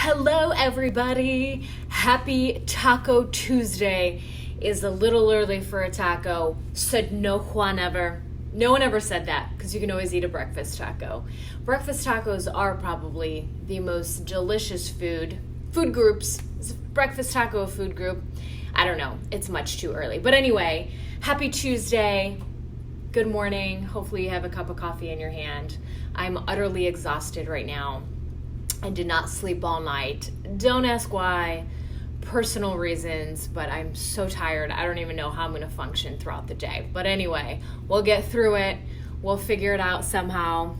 Hello everybody, happy Taco Tuesday. Is a little early for a taco, said no Juan ever. No one ever said that because you can always eat a breakfast taco. Breakfast tacos are probably the most delicious food groups. Is breakfast taco a food group? I don't know, it's much too early. But anyway, happy Tuesday, good morning. Hopefully you have a cup of coffee in your hand. I'm utterly exhausted right now. I did not sleep all night. Don't ask why. Personal reasons, but I'm so tired. I don't even know how I'm going to function throughout the day. But anyway, we'll get through it. We'll figure it out somehow.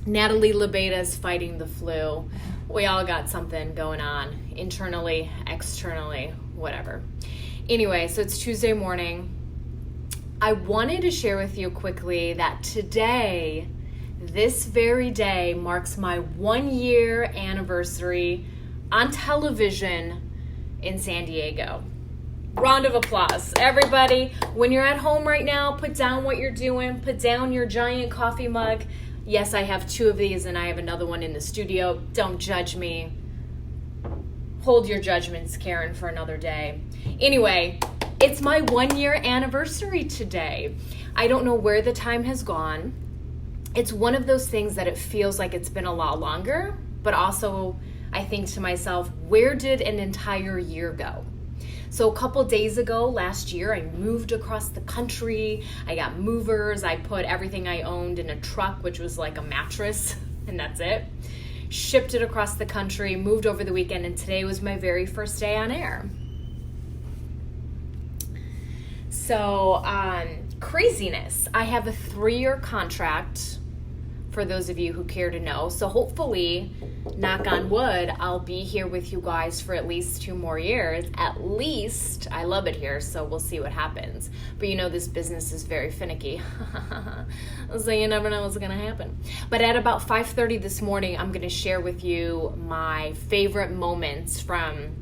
Natalie LaBeda's fighting the flu. We all got something going on internally, externally, whatever. Anyway, so it's Tuesday morning. I wanted to share with you quickly that today, this very day, marks my 1-year anniversary on television in San Diego. Round of applause. Everybody, when you're at home right now, put down what you're doing. Put down your giant coffee mug. Yes, I have 2 of these and I have another one in the studio. Don't judge me. Hold your judgments, Karen, for another day. Anyway, it's my 1-year anniversary today. I don't know where the time has gone. It's one of those things that it feels like it's been a lot longer, but also I think to myself, where did an entire year go? So a couple days ago, last year, I moved across the country. I got movers. I put everything I owned in a truck, which was like a mattress, and that's it. Shipped it across the country, moved over the weekend, and today was my very first day on air. So, craziness. I have a 3-year contract, for those of you who care to know. So hopefully, knock on wood, I'll be here with you guys for at least 2 more years. At least. I love it here, so we'll see what happens. But you know, this business is very finicky. So you never know what's going to happen. But at about 5:30 this morning, I'm going to share with you my favorite moments from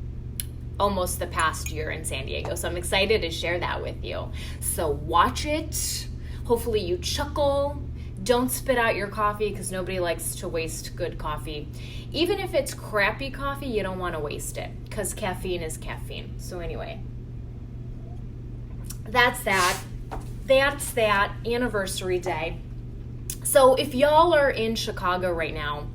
almost the past year in San Diego. So I'm excited to share that with you. So watch it. Hopefully you chuckle. Don't spit out your coffee because nobody likes to waste good coffee. Even if it's crappy coffee, you don't want to waste it because caffeine is caffeine. So anyway, that's that. That's that anniversary day. So if y'all are in Chicago right now,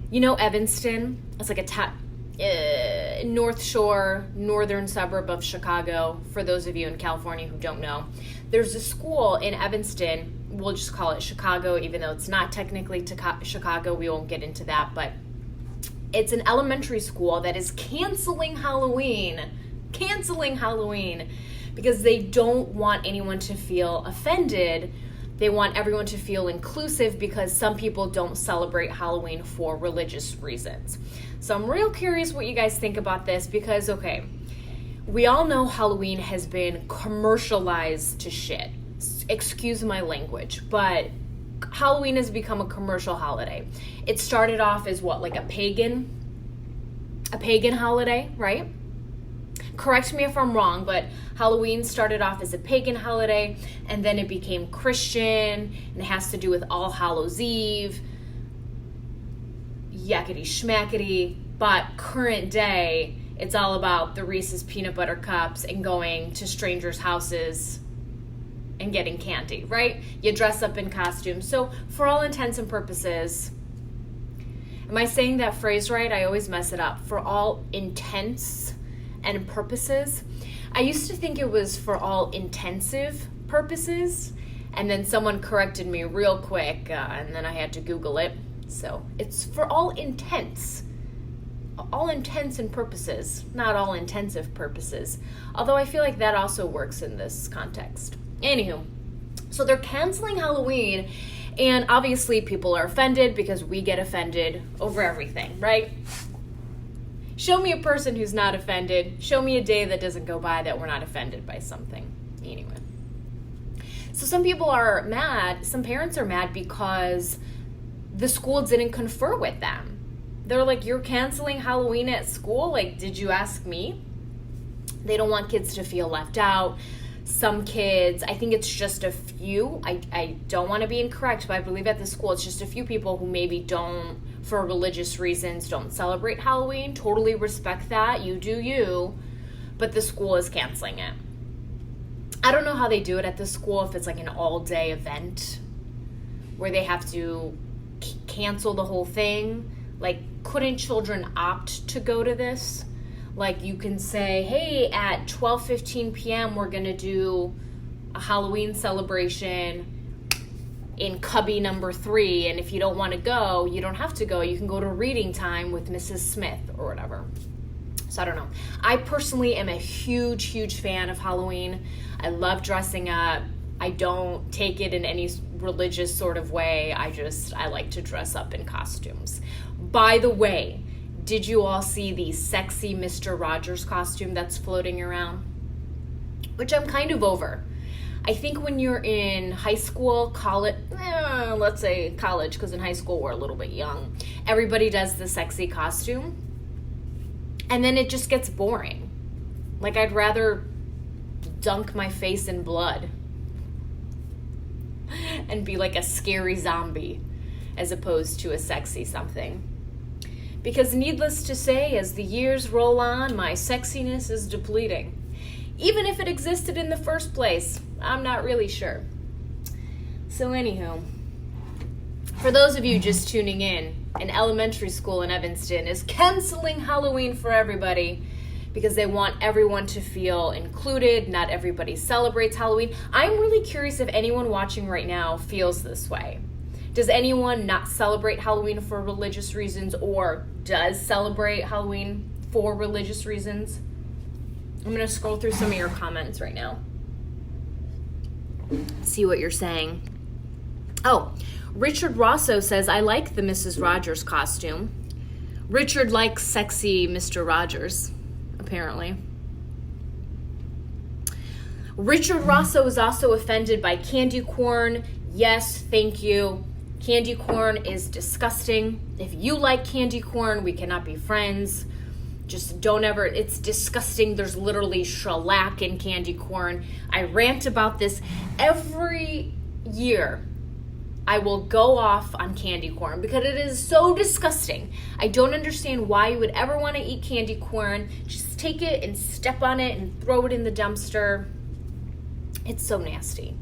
you know Evanston? It's like a North Shore, northern suburb of Chicago. For those of you in California who don't know, there's a school in Evanston. We'll just call it Chicago, even though it's not technically Chicago. We won't get into that, but it's an elementary school that is canceling Halloween because they don't want anyone to feel offended. They want everyone to feel inclusive because some people don't celebrate Halloween for religious reasons. So I'm real curious what you guys think about this because, okay, we all know Halloween has been commercialized to shit. Excuse my language, but Halloween has become a commercial holiday. It started off as what, like a pagan holiday, right? Correct me if I'm wrong, but Halloween started off as a pagan holiday and then it became Christian and it has to do with All Hallows Eve, yakety schmackety, but current day, it's all about the Reese's peanut butter cups and going to strangers' houses and getting candy, right? You dress up in costumes. So for all intents and purposes, am I saying that phrase right? I always mess it up. For all intents and purposes. I used to think it was for all intensive purposes, and then someone corrected me real quick, and then I had to Google it. So it's for all intents and purposes, not all intensive purposes. Although I feel like that also works in this context. Anywho, so they're canceling Halloween, and obviously people are offended because we get offended over everything, right? Show me a person who's not offended. Show me a day that doesn't go by that we're not offended by something. Anyway. So some people are mad, some parents are mad because the school didn't confer with them. They're like, you're canceling Halloween at school? Like, did you ask me? They don't want kids to feel left out. Some kids, I think it's just a few, I don't want to be incorrect, but I believe at the school it's just a few people who maybe don't, for religious reasons, don't celebrate Halloween. Totally respect that. You do you. But the school is canceling it. I don't know how they do it at the school, if it's like an all-day event where they have to cancel the whole thing. Like, couldn't children opt to go to this? Like, you can say, hey, at 12:15 p.m. we're going to do a Halloween celebration in cubby number 3, and if you don't want to go, you don't have to go. You can go to reading time with Mrs. Smith or whatever. So I don't know. I personally am a huge, huge fan of Halloween. I love dressing up. I don't take it in any religious sort of way. I like to dress up in costumes. By the way, did you all see the sexy Mr. Rogers costume that's floating around? Which I'm kind of over. I think when you're in high school, college, let's say college, because in high school we're a little bit young, everybody does the sexy costume. And then it just gets boring. Like, I'd rather dunk my face in blood and be like a scary zombie as opposed to a sexy something. Because needless to say, as the years roll on, my sexiness is depleting. Even if it existed in the first place, I'm not really sure. So anywho, for those of you just tuning in, an elementary school in Evanston is canceling Halloween for everybody because they want everyone to feel included. Not everybody celebrates Halloween. I'm really curious if anyone watching right now feels this way. Does anyone not celebrate Halloween for religious reasons, or does celebrate Halloween for religious reasons? I'm going to scroll through some of your comments right now. See what you're saying. Oh, Richard Rosso says, I like the Mrs. Rogers costume. Richard likes sexy Mr. Rogers, apparently. Richard Rosso is also offended by candy corn. Yes, thank you. Candy corn is disgusting. If you like candy corn, we cannot be friends. Just don't ever, it's disgusting. There's literally shellac in candy corn. I rant about this every year. I will go off on candy corn because it is so disgusting. I don't understand why you would ever want to eat candy corn. Just take it and step on it and throw it in the dumpster. It's so nasty.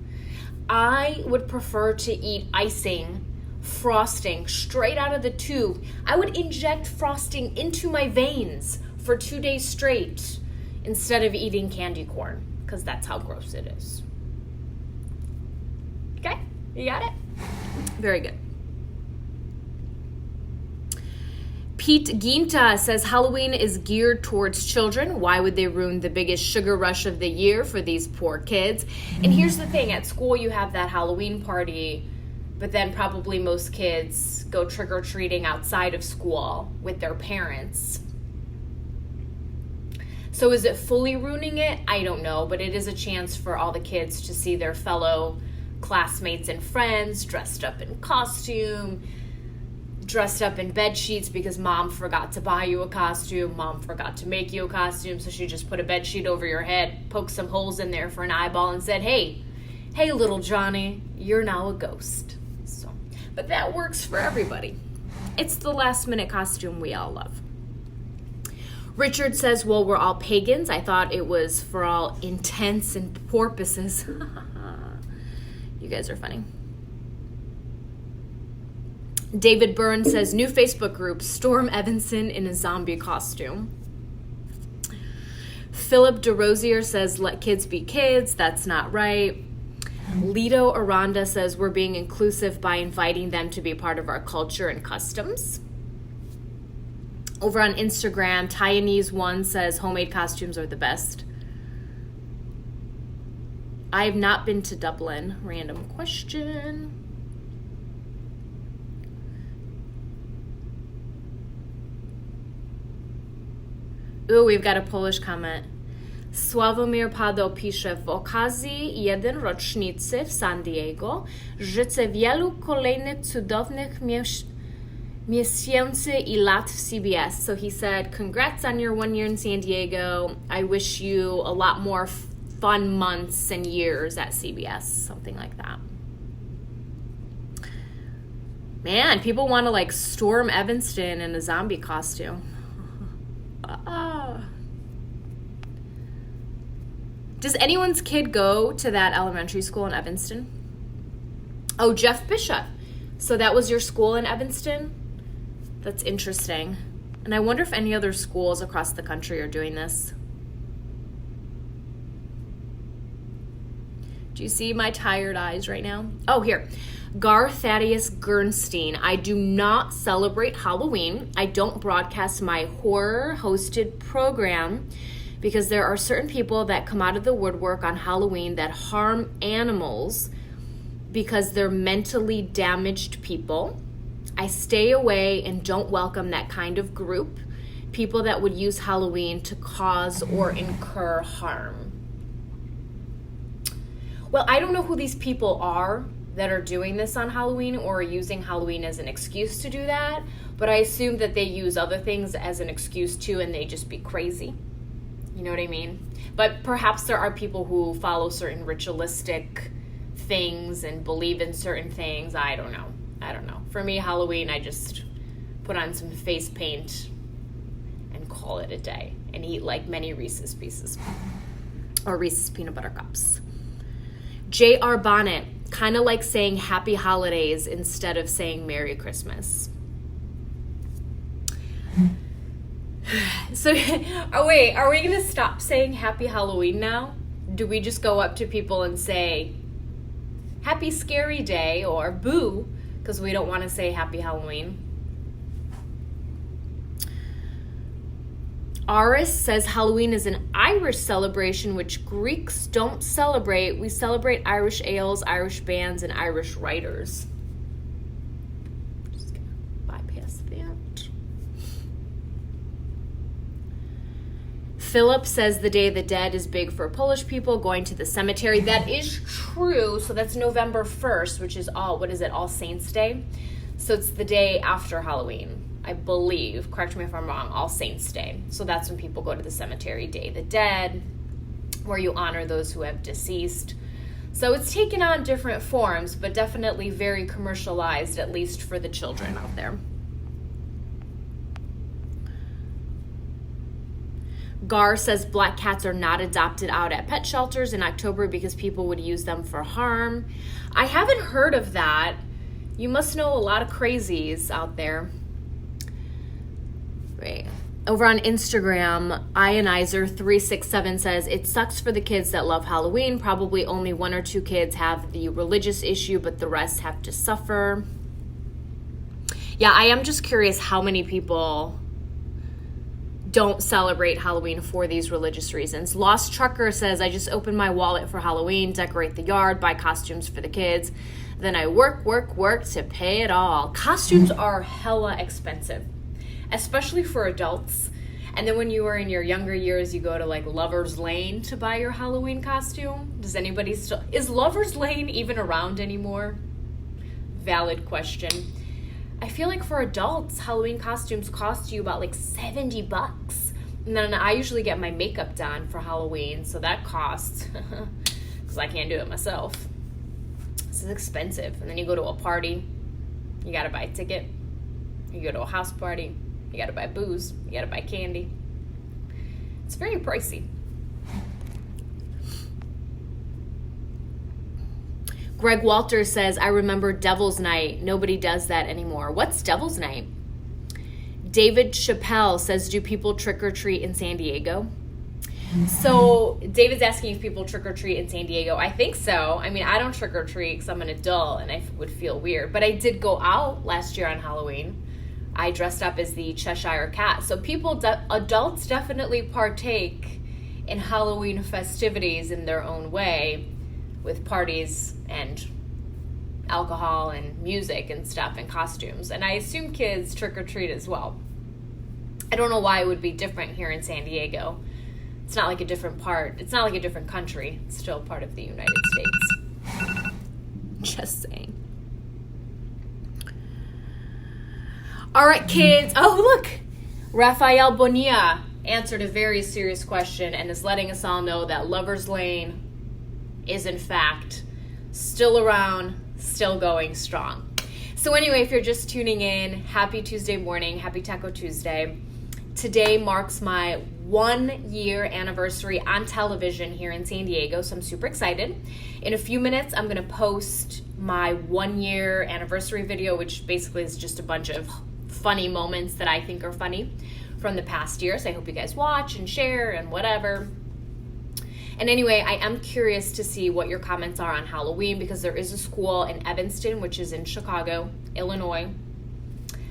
I would prefer to eat icing, frosting straight out of the tube. I would inject frosting into my veins for 2 days straight instead of eating candy corn, because that's how gross it is. Okay, you got it? Very good. Pete Ginta says Halloween is geared towards children. Why would they ruin the biggest sugar rush of the year for these poor kids? And here's the thing, at school you have that Halloween party, but then probably most kids go trick-or-treating outside of school with their parents. So is it fully ruining it? I don't know, but it is a chance for all the kids to see their fellow classmates and friends dressed up in costume, dressed up in bed sheets because mom forgot to buy you a costume, mom forgot to make you a costume, so she just put a bed sheet over your head, poked some holes in there for an eyeball and said, hey little Johnny, you're now a ghost. So, but that works for everybody. It's the last minute costume we all love. Richard says, well, we're all pagans. I thought it was for all intents and purposes. You guys are funny. David Byrne says, new Facebook group, Storm Evanston in a zombie costume. Philip DeRosier says, let kids be kids. That's not right. Lito Aranda says, we're being inclusive by inviting them to be part of our culture and customs. Over on Instagram, Tyanese1 says, homemade costumes are the best. I have not been to Dublin. Random question. Ooh, we've got a Polish comment. Sławomir Paweł pisze, w okazji 1 rocznicy w San Diego życzę wielu kolejnych cudownych miesięcy I lat w CBS. So he said, congrats on your 1 year in San Diego. I wish you a lot more fun months and years at CBS, something like that. Man, people want to like storm Evanston in a zombie costume. Does anyone's kid go to that elementary school in Evanston? Oh, Jeff Bishop. So that was your school in Evanston? That's interesting. And I wonder if any other schools across the country are doing this. Do you see my tired eyes right now? Oh, here. Gar Thaddeus Gernstein. I do not celebrate Halloween. I don't broadcast my horror-hosted program because there are certain people that come out of the woodwork on Halloween that harm animals because they're mentally damaged people. I stay away and don't welcome that kind of group, people that would use Halloween to cause or incur harm. Well, I don't know who these people are that are doing this on Halloween or are using Halloween as an excuse to do that, but I assume that they use other things as an excuse too, and they just be crazy. You know what I mean? But perhaps there are people who follow certain ritualistic things and believe in certain things. I don't know. For me, Halloween, I just put on some face paint and call it a day and eat like many Reese's Pieces or Reese's Peanut Butter Cups. J.R. Bonnet, kind of like saying Happy Holidays instead of saying Merry Christmas. So, are we going to stop saying Happy Halloween now? Do we just go up to people and say Happy Scary Day or Boo because we don't want to say Happy Halloween? Aris says Halloween is an Irish celebration which Greeks don't celebrate. We celebrate Irish ales, Irish bands, and Irish writers. Just gonna bypass that. Philip says the Day of the Dead is big for Polish people going to the cemetery. That is true. So that's November 1st, which is All Saints Day. So it's the day after Halloween, I believe. Correct me if I'm wrong. All Saints Day. So that's when people go to the cemetery. Day of the Dead, where you honor those who have deceased. So it's taken on different forms, but definitely very commercialized, at least for the children out there. Gar says black cats are not adopted out at pet shelters in October because people would use them for harm. I haven't heard of that. You must know a lot of crazies out there. Right. Over on Instagram, Ionizer367 says, it sucks for the kids that love Halloween. Probably only 1 or 2 kids have the religious issue, but the rest have to suffer. Yeah, I am just curious how many people don't celebrate Halloween for these religious reasons. Lost Trucker says, I just open my wallet for Halloween, decorate the yard, buy costumes for the kids. Then I work to pay it all. Costumes are hella expensive, especially for adults. And then when you were in your younger years, you go to like Lover's Lane to buy your Halloween costume. Does anybody still, is Lover's Lane even around anymore? Valid question. I feel like for adults, Halloween costumes cost you about like $70. And then I usually get my makeup done for Halloween, so that costs, because I can't do it myself. This is expensive. And then you go to a party, you gotta buy a ticket. You go to a house party, you gotta buy booze, you gotta buy candy. It's very pricey. Greg Walters says, I remember Devil's Night. Nobody does that anymore. What's Devil's Night? David Chappelle says, do people trick or treat in San Diego? So David's asking if people trick or treat in San Diego. I think so. I mean, I don't trick or treat because I'm an adult and I would feel weird. But I did go out last year on Halloween. I dressed up as the Cheshire Cat. So adults definitely partake in Halloween festivities in their own way, with parties and alcohol and music and stuff and costumes. And I assume kids trick-or-treat as well. I don't know why it would be different here in San Diego. It's not like a different part. It's not like a different country. It's still part of the United States. Just saying. All right, kids. Oh, look. Rafael Bonilla answered a very serious question and is letting us all know that Lover's Lane is in fact still around, still going strong. So anyway, if you're just tuning in, happy Tuesday morning, happy Taco Tuesday. Today marks my 1 year anniversary on television here in San Diego, so I'm super excited. In a few minutes, I'm gonna post my 1 year anniversary video, which basically is just a bunch of funny moments that I think are funny from the past year. So I hope you guys watch and share and whatever. And anyway, I am curious to see what your comments are on Halloween, because there is a school in Evanston, which is in Chicago, Illinois,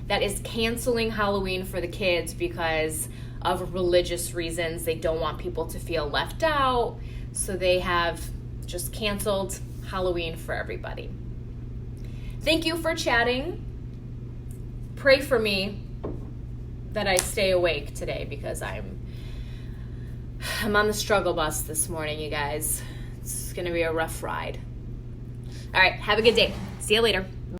that is canceling Halloween for the kids because of religious reasons. They don't want people to feel left out, so they have just canceled Halloween for everybody. Thank you for chatting. Pray for me that I stay awake today, because I'm on the struggle bus this morning, you guys. It's gonna be a rough ride. All right, have a good day. See you later.